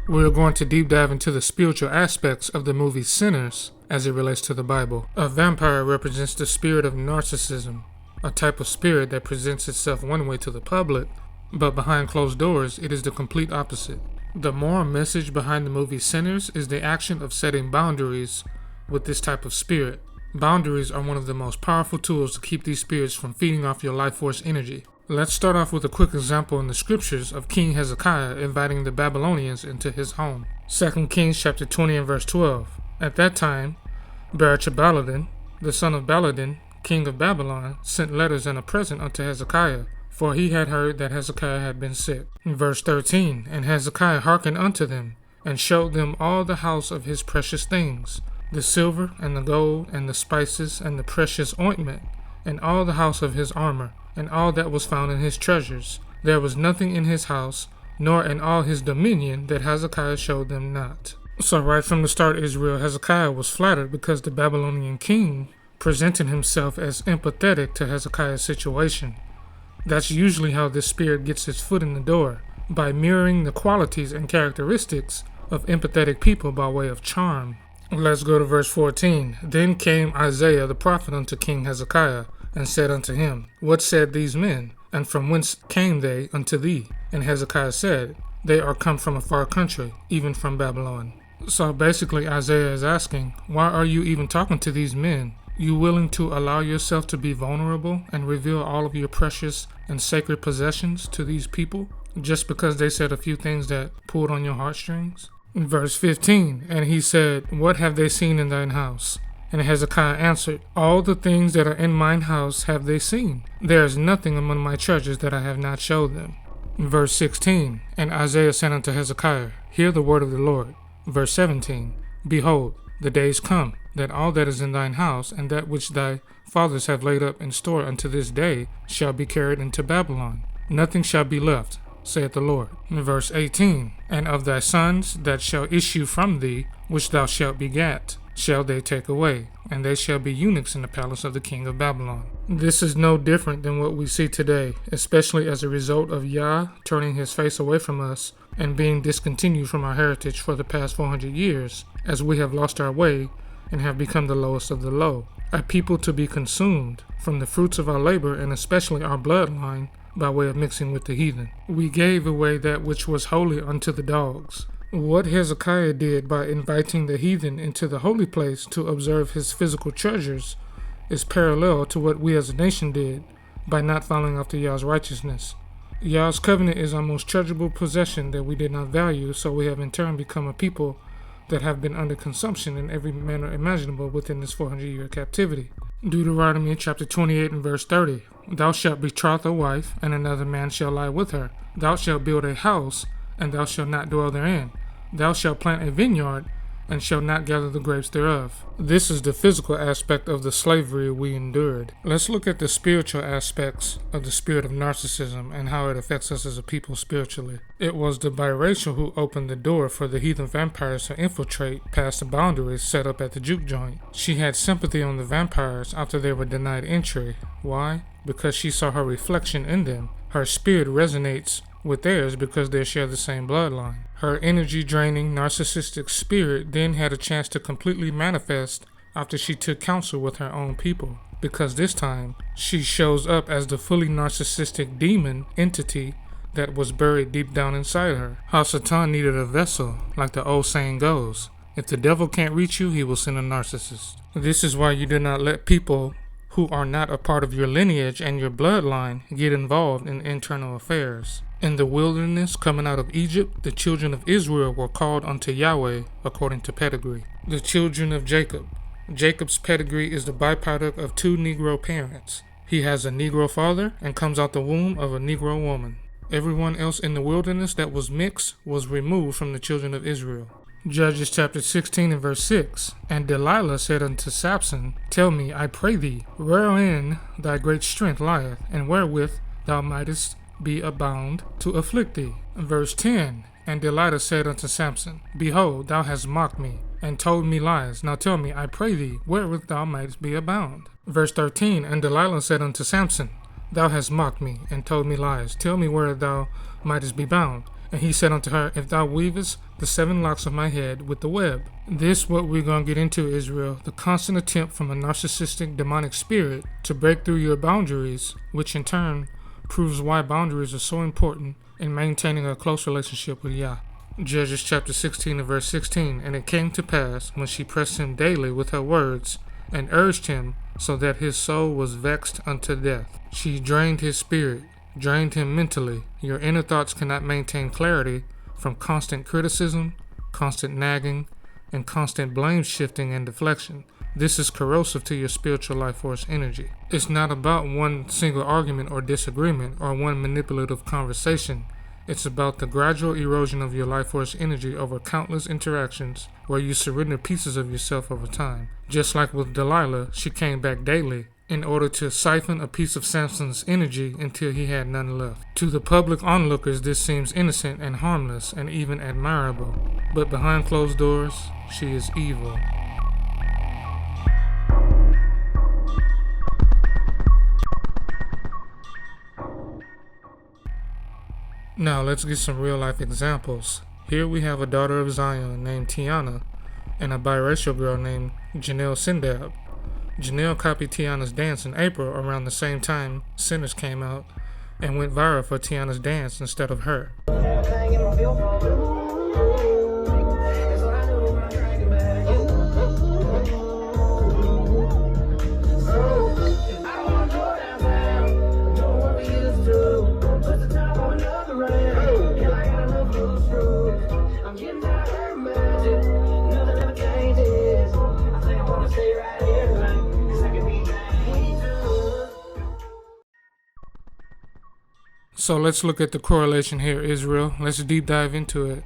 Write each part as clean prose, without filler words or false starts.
We're going to deep dive into the spiritual aspects of the movie Sinners as it relates to the Bible. A vampire represents the spirit of narcissism, a type of spirit that presents itself one way to the public, but behind closed doors, it is the complete opposite. The moral message behind the movie Sinners is the action of setting boundaries with this type of spirit. Boundaries are one of the most powerful tools to keep these spirits from feeding off your life force energy. Let's start off with a quick example in the scriptures of King Hezekiah inviting the Babylonians into his home. 2 Kings chapter 20 and verse 12. At that time, Barachaballadin, the son of Baladan, king of Babylon, sent letters and a present unto Hezekiah, for he had heard that Hezekiah had been sick. In verse 13, and Hezekiah hearkened unto them, and showed them all the house of his precious things, the silver and the gold and the spices and the precious ointment, and all the house of his armor, and all that was found in his treasures. There was nothing in his house, nor in all his dominion, that Hezekiah showed them not. So right from the start, Israel, Hezekiah was flattered because the Babylonian king presented himself as empathetic to Hezekiah's situation. That's usually how this spirit gets its foot in the door, by mirroring the qualities and characteristics of empathetic people by way of charm. Let's go to verse 14. Then came Isaiah the prophet unto King Hezekiah, and said unto him, What said these men? And from whence came they unto thee? And Hezekiah said, They are come from a far country, even from Babylon. So basically Isaiah is asking, why are you even talking to these men? You willing to allow yourself to be vulnerable and reveal all of your precious and sacred possessions to these people just because they said a few things that pulled on your heartstrings? Verse 15, and he said, What have they seen in thine house? And Hezekiah answered, All the things that are in mine house have they seen. There is nothing among my treasures that I have not showed them. Verse 16, and Isaiah said unto Hezekiah, Hear the word of the Lord. Verse 17, Behold, the days come, that all that is in thine house, and that which thy fathers have laid up in store unto this day, shall be carried into Babylon. Nothing shall be left, saith the Lord. Verse 18, And of thy sons that shall issue from thee, which thou shalt begat, shall they take away, and they shall be eunuchs in the palace of the king of Babylon. This is no different than what we see today, especially as a result of Yah turning his face away from us and being discontinued from our heritage for the past 400 years, as we have lost our way and have become the lowest of the low, a people to be consumed from the fruits of our labor and especially our bloodline by way of mixing with the heathen. We gave away that which was holy unto the dogs. What Hezekiah did by inviting the heathen into the holy place to observe his physical treasures is parallel to what we as a nation did by not following after Yah's righteousness. Yah's covenant is our most treasurable possession that we did not value, so we have in turn become a people that have been under consumption in every manner imaginable within this 400-year captivity. Deuteronomy chapter 28 and verse 30. Thou shalt betroth a wife, and another man shall lie with her. Thou shalt build a house, and thou shalt not dwell therein. Thou shalt plant a vineyard, and shalt not gather the grapes thereof. This is the physical aspect of the slavery we endured. Let's look at the spiritual aspects of the spirit of narcissism and how it affects us as a people spiritually. It was the biracial who opened the door for the heathen vampires to infiltrate past the boundaries set up at the juke joint. She had sympathy on the vampires after they were denied entry. Why? Because she saw her reflection in them. Her spirit resonates with theirs because they share the same bloodline. Her energy-draining, narcissistic spirit then had a chance to completely manifest after she took counsel with her own people, because this time she shows up as the fully narcissistic demon entity that was buried deep down inside her. Hasatan needed a vessel, like the old saying goes. If the devil can't reach you, he will send a narcissist. This is why you do not let people who are not a part of your lineage and your bloodline get involved in internal affairs. In the wilderness coming out of Egypt, the children of Israel were called unto Yahweh according to pedigree. The children of Jacob. Jacob's pedigree is the byproduct of two Negro parents. He has a Negro father and comes out the womb of a Negro woman. Everyone else in the wilderness that was mixed was removed from the children of Israel. Judges chapter 16 and verse 6. And Delilah said unto Samson, Tell me, I pray thee, wherein thy great strength lieth, and wherewith thou mightest be abound to afflict thee. Verse 10. And Delilah said unto Samson, Behold, thou hast mocked me, and told me lies. Now tell me, I pray thee, wherewith thou mightest be abound. Verse 13. And Delilah said unto Samson, Thou hast mocked me, and told me lies. Tell me where thou mightest be bound. And he said unto her, If thou weavest the 7 locks of my head with the web. This what we're going to get into, Israel, the constant attempt from a narcissistic demonic spirit to break through your boundaries, which in turn proves why boundaries are so important in maintaining a close relationship with Yah. Judges chapter 16 and verse 16, And it came to pass, when she pressed him daily with her words, and urged him, so that his soul was vexed unto death. She drained his spirit, drained him mentally. Your inner thoughts cannot maintain clarity from constant criticism, constant nagging, and constant blame shifting and deflection. This is corrosive to your spiritual life force energy. It's not about one single argument or disagreement or one manipulative conversation. It's about the gradual erosion of your life force energy over countless interactions where you surrender pieces of yourself over time. Just like with Delilah, she came back daily in order to siphon a piece of Samson's energy until he had none left. To the public onlookers, this seems innocent and harmless and even admirable. But behind closed doors, she is evil. Now let's get some real life examples. Here we have a daughter of Zion named Tiana and a biracial girl named Janelle Sindab. Janelle copied Tiana's dance in April around the same time Sinners came out and went viral for Tiana's dance instead of her. So let's look at the correlation here, Israel. Let's deep dive into it.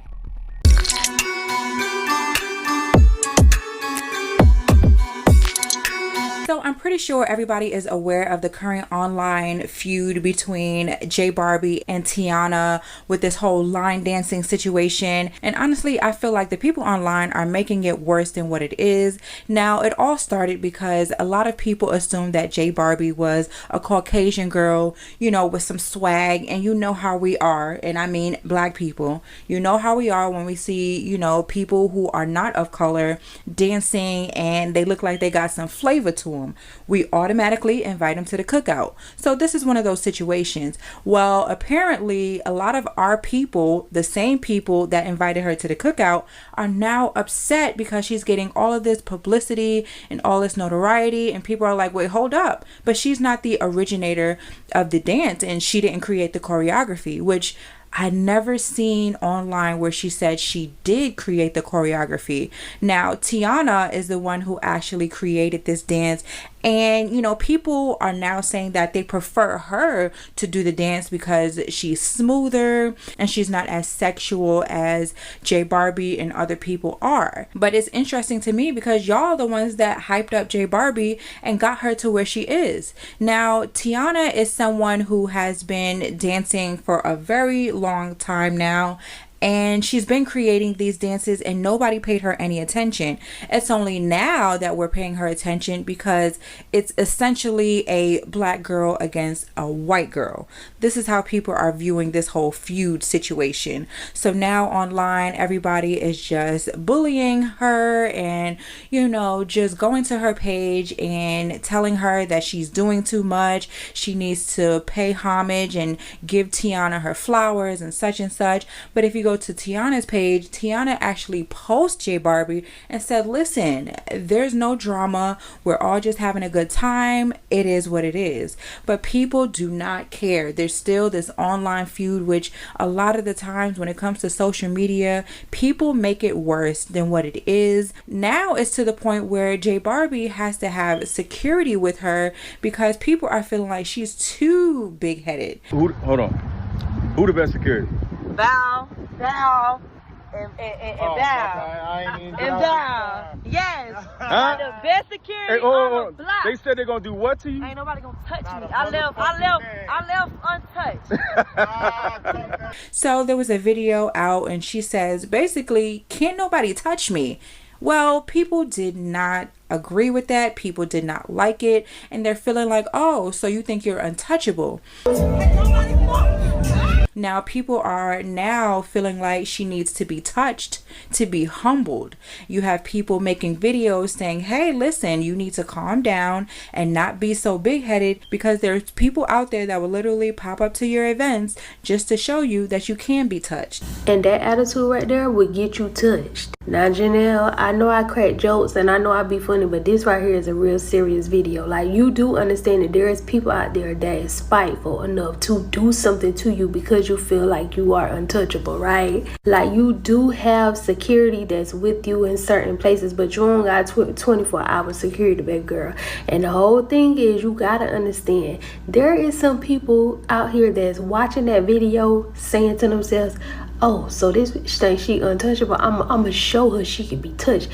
So I'm pretty sure everybody is aware of the current online feud between J Barbie and Tiana with this whole line dancing situation. And honestly, I feel like the people online are making it worse than what it is. Now, it all started because a lot of people assumed that J Barbie was a Caucasian girl, you know, with some swag. And you know how we are, and I mean black people. You know how we are when we see, you know, people who are not of color dancing and they look like they got some flavor to them. We automatically invite them to the cookout. So this is one of those situations. Well, apparently a lot of our people, the same people that invited her to the cookout, are now upset because she's getting all of this publicity and all this notoriety, and people are like, wait, hold up, but she's not the originator of the dance and she didn't create the choreography, which I never seen online where she said she did create the choreography. Now, Tiana is the one who actually created this dance. And, you know, people are now saying that they prefer her to do the dance because she's smoother and she's not as sexual as J Barbie and other people are. But it's interesting to me because y'all are the ones that hyped up J Barbie and got her to where she is. Now, Tiana is someone who has been dancing for a very long time now. And she's been creating these dances and nobody paid her any attention. It's only now that we're paying her attention because it's essentially a black girl against a white girl. This is how people are viewing this whole feud situation. So now online, everybody is just bullying her and, you know, just going to her page and telling her that she's doing too much. She needs to pay homage and give Tiana her flowers and such. But if you go to Tiana's page, Tiana actually posted J Barbie and said, listen, there's no drama. We're all just having a good time. It is what it is. But people do not care. There's still this online feud, which a lot of the times when it comes to social media, people make it worse than what it is. Now it's to the point where J Barbie has to have security with her because people are feeling like she's too big-headed. Hold on. Who the best security? Val, and Val. And Val. Yes. Huh? The best security Hey, on the block. They said they're gonna do what to you? Ain't nobody gonna touch me. I left untouched. So there was a video out and she says, basically, can't nobody touch me. Well, people did not agree with that. People did not like it. And they're feeling like, oh, so you think you're untouchable. Now people are now feeling like she needs to be touched, to be humbled. You have people making videos saying, hey, listen, you need to calm down and not be so big-headed, because there's people out there that will literally pop up to your events just to show you that you can be touched. And that attitude right there would get you touched. Now, Janelle, I know I crack jokes and I know I be funny, but this right here is a real serious video. Like, you do understand that there is people out there that is spiteful enough to do something to you because you feel like you are untouchable, right? Like, you do have security that's with you in certain places, but you don't got 24-hour security, baby girl. And the whole thing is, you gotta understand, there is some people out here that's watching that video saying to themselves, oh, so this bitch thinks she untouchable. I'm gonna show her she can be touched.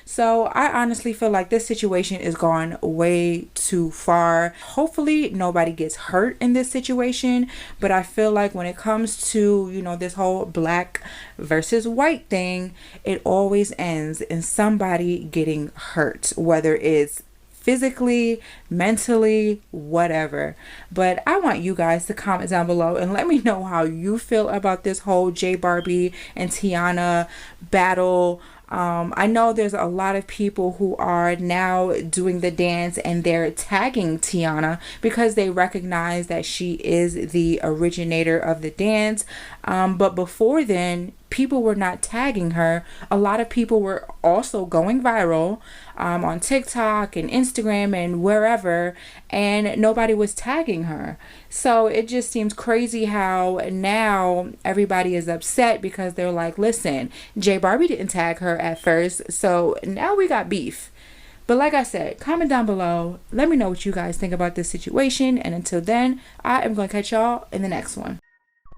So I honestly feel like this situation is gone way too far. Hopefully nobody gets hurt in this situation, but I feel like when it comes to, you know, this whole black versus white thing, it always ends in somebody getting hurt, whether it's physically, mentally, whatever. But I want you guys to comment down below and let me know how you feel about this whole J Barbie and Tiana battle. I know there's a lot of people who are now doing the dance and they're tagging Tiana because they recognize that she is the originator of the dance. But before then, people were not tagging her. A lot of people were also going viral on TikTok and Instagram and wherever, and nobody was tagging her. So it just seems crazy how now everybody is upset because they're like, listen, J Barbie didn't tag her at first, so now we got beef. But like I said, comment down below. Let me know what you guys think about this situation. And until then, I am going to catch y'all in the next one.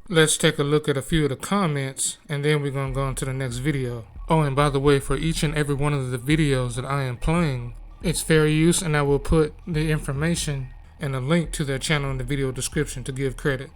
Let's take a look at a few of the comments, and then we're going to go on to the next video. Oh, and by the way, for each and every one of the videos that I am playing, it's fair use, and I will put the information and a link to their channel in the video description to give credit.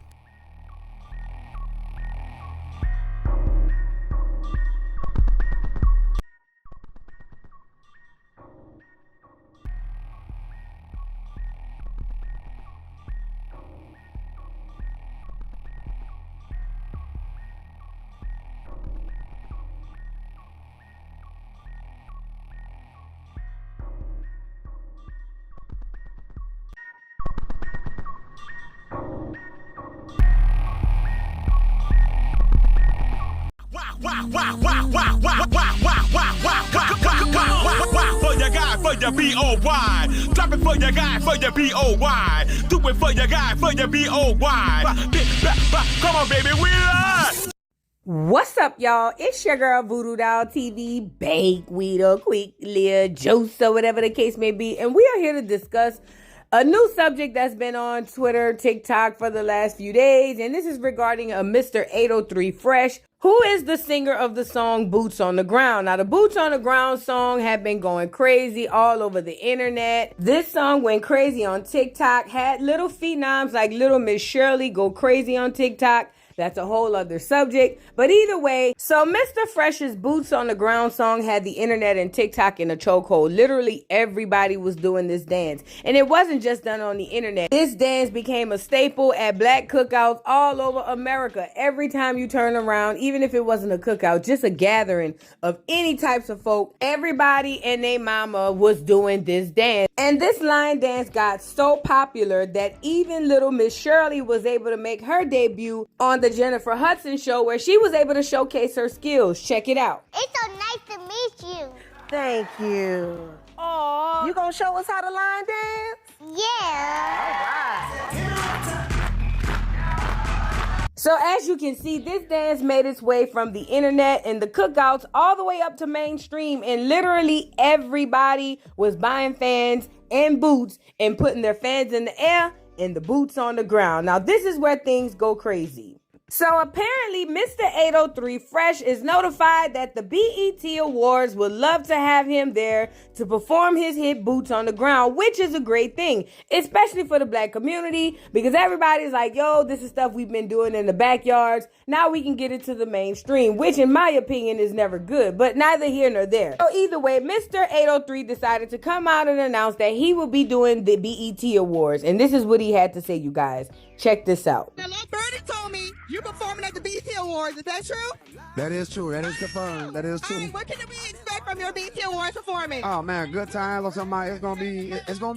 For your guy, for your B-O-Y. Drop it for your guy, for your B-O-Y. Do it for your guy, for your B-O-Y. Come on, baby, we live. What's up, y'all? It's your girl, Voodoo Doll TV, Bake Weeder, Quick Leah, Juice, or whatever the case may be. And we are here to discuss a new subject that's been on Twitter, TikTok for the last few days. And this is regarding a Mr. 803 Fresh, who is the singer of the song Boots on the Ground. Now, the Boots on the Ground song have been going crazy all over the internet. This song went crazy on TikTok, had little phenoms like Little Miss Shirley go crazy on TikTok. That's a whole other subject. But either way, so Mr. Fresh's Boots on the Ground song had the internet and TikTok in a chokehold. Literally everybody was doing this dance. And it wasn't just done on the internet. This dance became a staple at black cookouts all over America. Every time you turn around, even if it wasn't a cookout, just a gathering of any types of folk, everybody and their mama was doing this dance. And this line dance got so popular that even Little Miss Shirley was able to make her debut on the Jennifer Hudson show, where she was able to showcase her skills. Check it out. It's so nice to meet you. Thank you. Aww. You gonna show us how to line dance? Yeah. So as you can see, this dance made its way from the internet and the cookouts all the way up to mainstream, and literally everybody was buying fans and boots and putting their fans in the air and the boots on the ground. Now this is where things go crazy. So apparently Mr. 803 Fresh is notified that the BET Awards would love to have him there to perform his hit Boots on the Ground, which is a great thing, especially for the black community, because everybody's like, yo, this is stuff we've been doing in the backyards. Now we can get it to the mainstream, which in my opinion is never good, but neither here nor there. So either way, Mr. 803 decided to come out and announce that he will be doing the BET Awards. And this is what he had to say, you guys. Check this out. Hello, Birdie told me You performing at the BET Awards, is that true? That is true. That is confirmed. That is All true. right, what can we expect from your BET Awards performance? Oh man, good times or something. It's gonna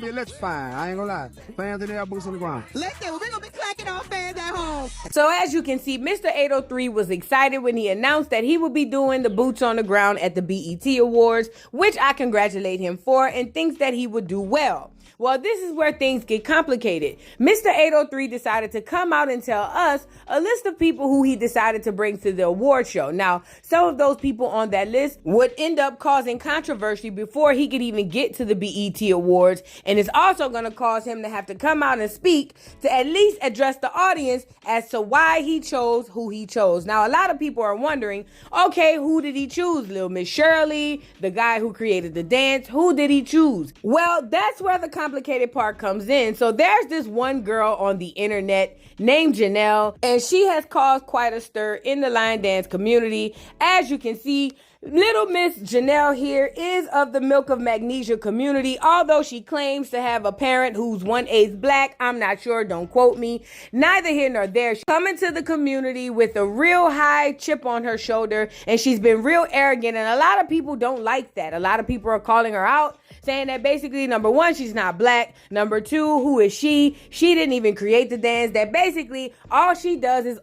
be electrifying. I ain't gonna lie. Fans in there, boots on the ground. Listen, we're gonna be clacking on fans at home. So as you can see, Mr. 803 was excited when he announced that he would be doing the boots on the ground at the BET Awards, which I congratulate him for, and thinks that he would do well. Well, this is where things get complicated. Mr. 803 decided to come out and tell us a list of people who he decided to bring to the award show. Now, some of those people on that list would end up causing controversy before he could even get to the BET Awards, and it's also going to cause him to have to come out and speak to at least address the audience as to why he chose who he chose. Now, a lot of people are wondering, okay, who did he choose? Lil Miss Shirley, the guy who created the dance, who did he choose? Well, that's where the complicated part comes in. So there's this one girl on the internet named Janelle, and she has caused quite a stir in the line dance community. As you can see, Little Miss Janelle here is of the Milk of Magnesia community, although she claims to have a parent who's 1/8 black. I'm not sure, don't quote me. Neither here nor there. She's coming to the community with a real high chip on her shoulder, and she's been real arrogant, and a lot of people don't like that. A lot of people are calling her out, saying that basically, number one, she's not black. Number two, who is she? She didn't even create the dance. That basically all she does is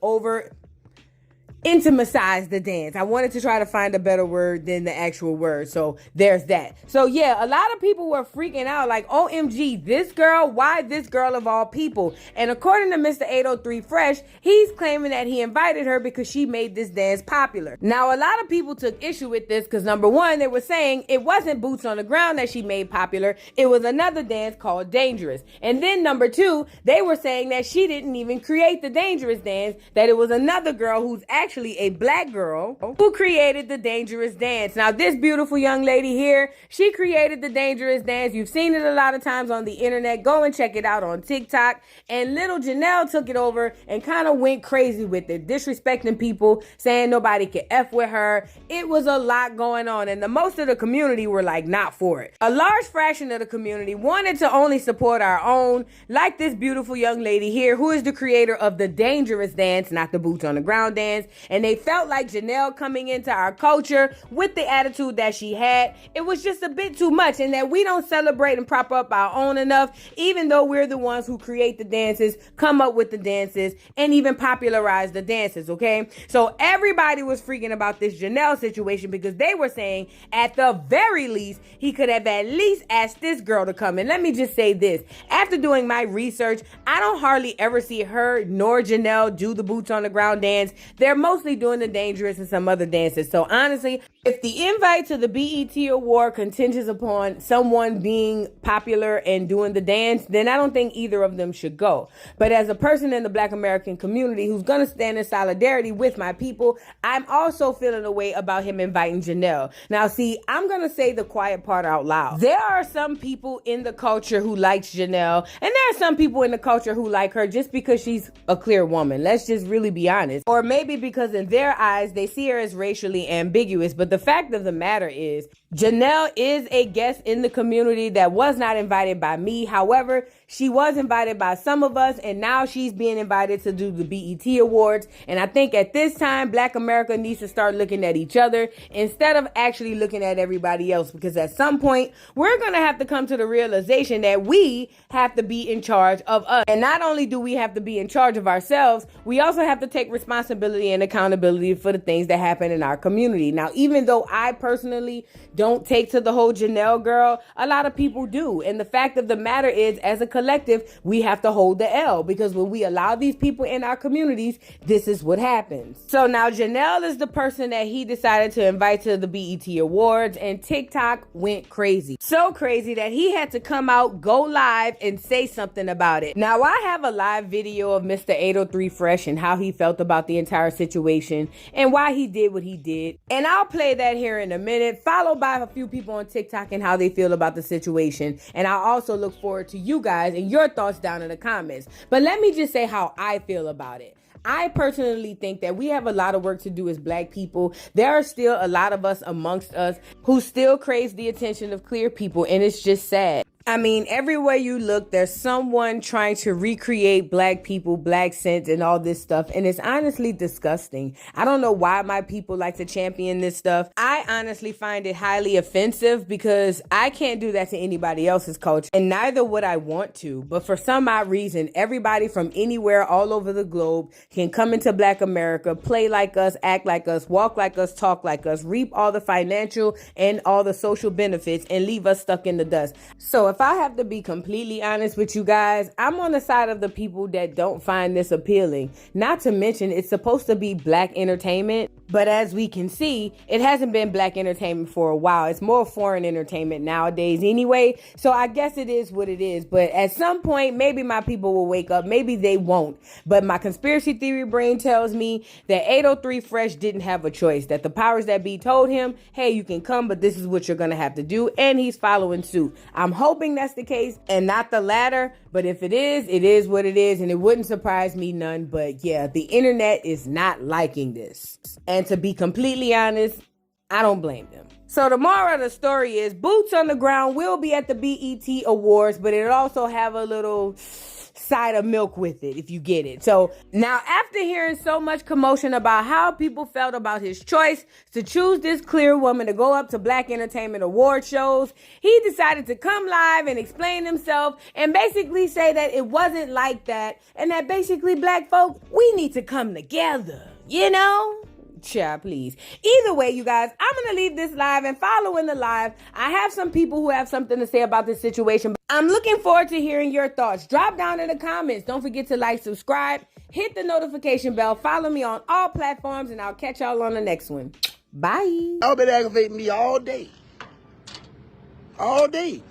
intimatize the dance. I wanted to try to find a better word than the actual word. So there's that. So yeah, a lot of people were freaking out like, OMG, this girl, why this girl of all people? And according to Mr. 803 Fresh, he's claiming that he invited her because she made this dance popular. Now, a lot of people took issue with this because number one, they were saying it wasn't Boots on the Ground that she made popular. It was another dance called Dangerous. And then number two, they were saying that she didn't even create the Dangerous dance, that it was another girl who's actually a black girl who created the Dangerous dance. Now, this beautiful young lady here, she created the Dangerous dance. You've seen it a lot of times on the internet. Go and check it out on TikTok. And little Janelle took it over and kind of went crazy with it, disrespecting people, saying nobody could F with her. It was a lot going on, and the most of the community were like not for it. A large fraction of the community wanted to only support our own, like this beautiful young lady here, who is the creator of the Dangerous dance, not the Boots on the Ground dance. And they felt like Janelle coming into our culture with the attitude that she had, it was just a bit too much, and that we don't celebrate and prop up our own enough, even though we're the ones who create the dances, come up with the dances, and even popularize the dances, okay? So everybody was freaking about this Janelle situation because they were saying at the very least, he could have at least asked this girl to come. And let me just say this, after doing my research, I don't hardly ever see her nor Janelle do the Boots on the Ground dance. They're mostly doing the Dangerous and some other dances. So honestly, if the invite to the BET Award contingents upon someone being popular and doing the dance, then I don't think either of them should go. But as a person in the Black American community who's going to stand in solidarity with my people, I'm also feeling a way about him inviting Janelle. Now, see, I'm going to say the quiet part out loud. There are some people in the culture who likes Janelle, and there are some people in the culture who like her just because she's a clear woman. Let's just really be honest. Or maybe because in their eyes, they see her as racially ambiguous. But the fact of the matter is, Janelle is a guest in the community that was not invited by me. However, she was invited by some of us, and now she's being invited to do the BET Awards. And I think at this time, Black America needs to start looking at each other instead of actually looking at everybody else, because at some point, we're going to have to come to the realization that we have to be in charge of us. And not only do we have to be in charge of ourselves, we also have to take responsibility and accountability for the things that happen in our community. Now, even though I personally don't take to the whole Janelle girl, a lot of people do. And the fact of the matter is, as a collective, we have to hold the L, because when we allow these people in our communities, this is what happens. So now Janelle is the person that he decided to invite to the BET Awards, and TikTok went crazy. So crazy that he had to come out, go live, and say something about it. Now, I have a live video of Mr. 803 Fresh and how he felt about the entire situation and why he did what he did. And I'll play that here in a minute, followed by a few people on TikTok and how they feel about the situation. And I'll also look forward to you guys and your thoughts down in the comments. But let me just say how I feel about it. I personally think that we have a lot of work to do as Black people. There are still a lot of us amongst us who still craves the attention of clear people, and it's just sad. I mean, everywhere you look, there's someone trying to recreate black people, black scent, and all this stuff. And it's honestly disgusting. I don't know why my people like to champion this stuff. I honestly find it highly offensive because I can't do that to anybody else's culture, and neither would I want to. But for some odd reason, everybody from anywhere all over the globe can come into Black America, play like us, act like us, walk like us, talk like us, reap all the financial and all the social benefits, and leave us stuck in the dust. So if I have to be completely honest with you guys, I'm on the side of the people that don't find this appealing. Not to mention, it's supposed to be black entertainment, but as we can see, it hasn't been black entertainment for a while. It's more foreign entertainment nowadays anyway, so I guess it is what it is. But at some point, maybe my people will wake up, maybe they won't. But my conspiracy theory brain tells me that 803 Fresh didn't have a choice, that the powers that be told him, hey, you can come, but this is what you're gonna have to do, and he's following suit. I'm hoping that's the case and not the latter, but if it is what it is, and it wouldn't surprise me none. But yeah, the internet is not liking this, and to be completely honest, I don't blame them. So the moral of the story is Boots on the Ground will be at the BET Awards, but it'll also have a little side of milk with it, if you get it. So now, after hearing so much commotion about how people felt about his choice to choose this clear woman to go up to Black Entertainment Award shows, he decided to come live and explain himself and basically say that it wasn't like that, and that basically black folk, we need to come together, you know? Child, please. Either way, you guys, I'm going to leave this live, and following the live, I have some people who have something to say about this situation. I'm looking forward to hearing your thoughts. Drop down in the comments. Don't forget to like, subscribe, hit the notification bell, follow me on all platforms, and I'll catch y'all on the next one. Bye. Y'all been aggravating me all day. All day.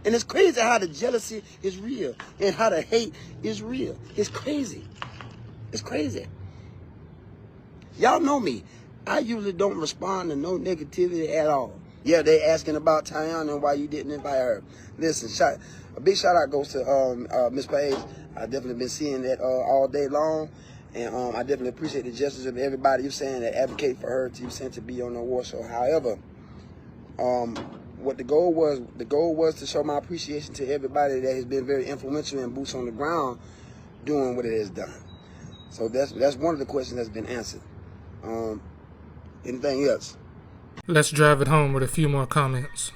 And it's crazy how the jealousy is real and how the hate is real. It's crazy. It's crazy. Y'all know me. I usually don't respond to no negativity at all. Yeah, they asking about Tiana and why you didn't invite her. Listen, a big shout out goes to Miss Page. I definitely been seeing that all day long, and I definitely appreciate the gestures of everybody you saying that advocate for her to be on the award show. However, what the goal was to show my appreciation to everybody that has been very influential in Boots on the Ground doing what it has done. So that's one of the questions that's been answered. Anything else? Let's drive it home with a few more comments.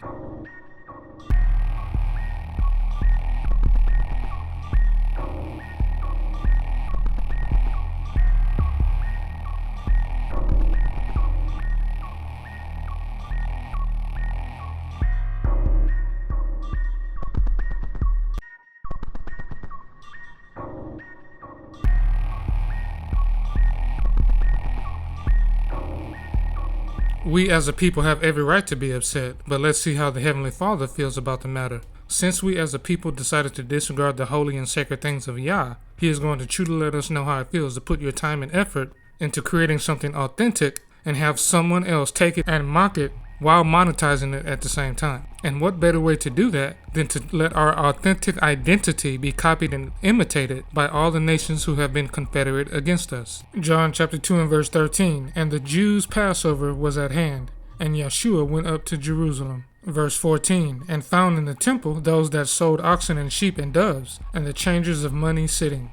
We as a people have every right to be upset, but let's see how the Heavenly Father feels about the matter. Since we as a people decided to disregard the holy and sacred things of Yah, He is going to truly let us know how it feels to put your time and effort into creating something authentic and have someone else take it and mock it while monetizing it at the same time. And what better way to do that than to let our authentic identity be copied and imitated by all the nations who have been confederate against us. John chapter 2 and verse 13, and the Jews' Passover was at hand, and Yeshua went up to Jerusalem. Verse 14, and found in the temple those that sold oxen and sheep and doves, and the changers of money sitting.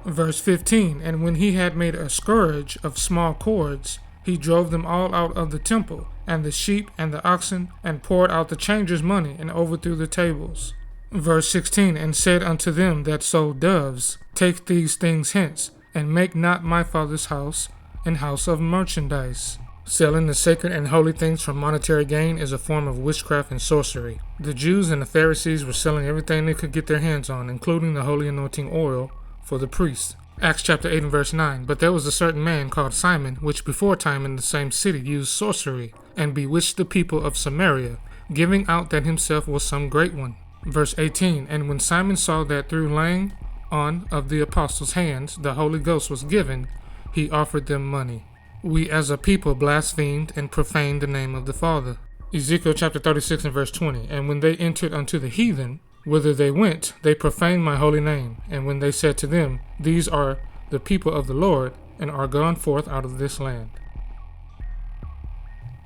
Verse 15, and when he had made a scourge of small cords, he drove them all out of the temple, and the sheep and the oxen, and poured out the changers' money, and overthrew the tables. Verse 16, and said unto them that sold doves, take these things hence, and make not my Father's house an house of merchandise. Selling the sacred and holy things for monetary gain is a form of witchcraft and sorcery. The Jews and the Pharisees were selling everything they could get their hands on, including the holy anointing oil for the priests. Acts chapter 8 and verse 9, but there was a certain man called Simon, which before time in the same city used sorcery, and bewitched the people of Samaria, giving out that himself was some great one. Verse 18, and when Simon saw that through laying on of the apostles' hands the Holy Ghost was given, he offered them money. We as a people blasphemed and profaned the name of the Father. Ezekiel chapter 36 and verse 20, and when they entered unto the heathen, whither they went, they profaned my holy name. And when they said to them, these are the people of the Lord, and are gone forth out of this land.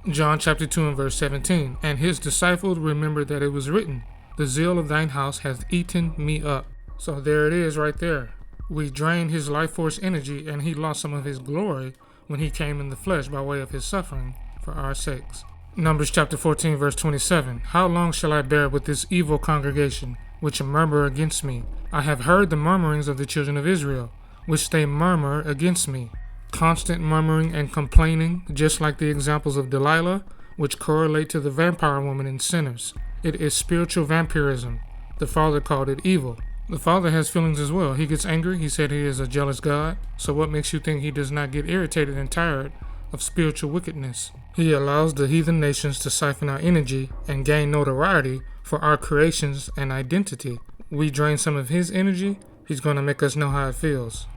John chapter 2 and verse 17. And his disciples remembered that it was written, the zeal of thine house hath eaten me up. So there it is right there. We drained his life force energy, and he lost some of his glory when he came in the flesh by way of his suffering for our sakes. Numbers chapter 14 verse 27. How long shall I bear with this evil congregation, which murmur against me? I have heard the murmurings of the children of Israel, which they murmur against me. Constant murmuring and complaining, just like the examples of Delilah, which correlate to the vampire woman in Sinners. It is spiritual vampirism. The Father called it evil. The Father has feelings as well. He gets angry. He said he is a jealous God. So what makes you think he does not get irritated and tired of spiritual wickedness? He allows the heathen nations to siphon our energy and gain notoriety for our creations and identity. We drain some of his energy, he's going to make us know how it feels.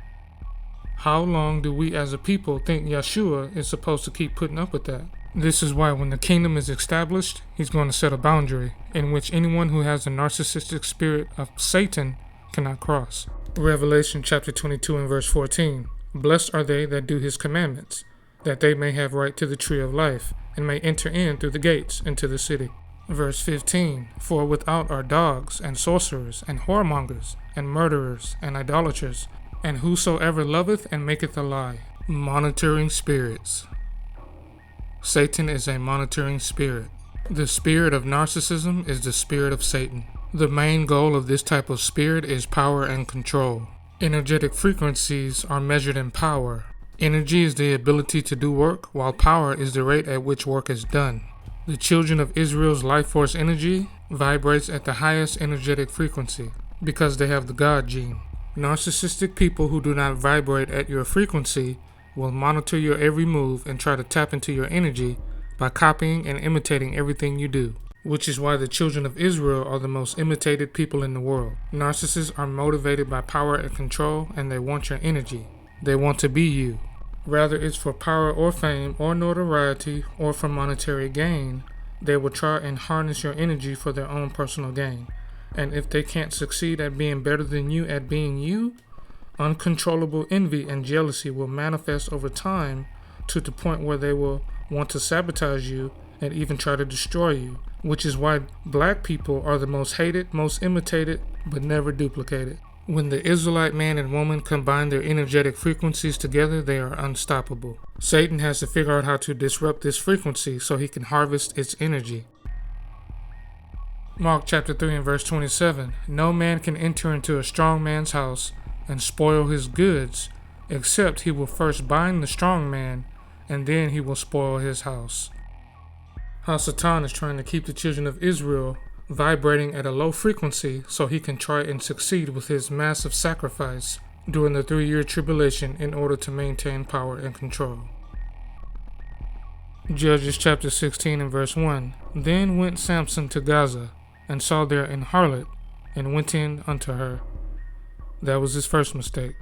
How long do we as a people think Yeshua is supposed to keep putting up with that? This is why when the kingdom is established, he's going to set a boundary in which anyone who has the narcissistic spirit of Satan cannot cross. Revelation chapter 22 and verse 14. Blessed are they that do his commandments, that they may have right to the tree of life, and may enter in through the gates into the city. Verse 15. For without are dogs, and sorcerers, and whoremongers, and murderers, and idolaters, and whosoever loveth and maketh a lie. Monitoring spirits. Satan is a monitoring spirit. The spirit of narcissism is the spirit of Satan. The main goal of this type of spirit is power and control. Energetic frequencies are measured in power. Energy is the ability to do work, while power is the rate at which work is done. The children of Israel's life force energy vibrates at the highest energetic frequency because they have the God gene. Narcissistic people who do not vibrate at your frequency will monitor your every move and try to tap into your energy by copying and imitating everything you do, which is why the children of Israel are the most imitated people in the world. Narcissists are motivated by power and control, and they want your energy. They want to be you. Whether it's for power or fame or notoriety or for monetary gain, they will try and harness your energy for their own personal gain. And if they can't succeed at being better than you at being you, uncontrollable envy and jealousy will manifest over time to the point where they will want to sabotage you and even try to destroy you, which is why black people are the most hated, most imitated, but never duplicated. When the Israelite man and woman combine their energetic frequencies together, they are unstoppable. Satan has to figure out how to disrupt this frequency so he can harvest its energy. Mark chapter 3 and verse 27. No man can enter into a strong man's house and spoil his goods, except he will first bind the strong man, and then he will spoil his house. How Satan is trying to keep the children of Israel vibrating at a low frequency so he can try and succeed with his massive sacrifice during the 3-year tribulation in order to maintain power and control. Judges chapter 16 and verse 1. Then went Samson to Gaza, and saw there an harlot, and went in unto her. That was his first mistake.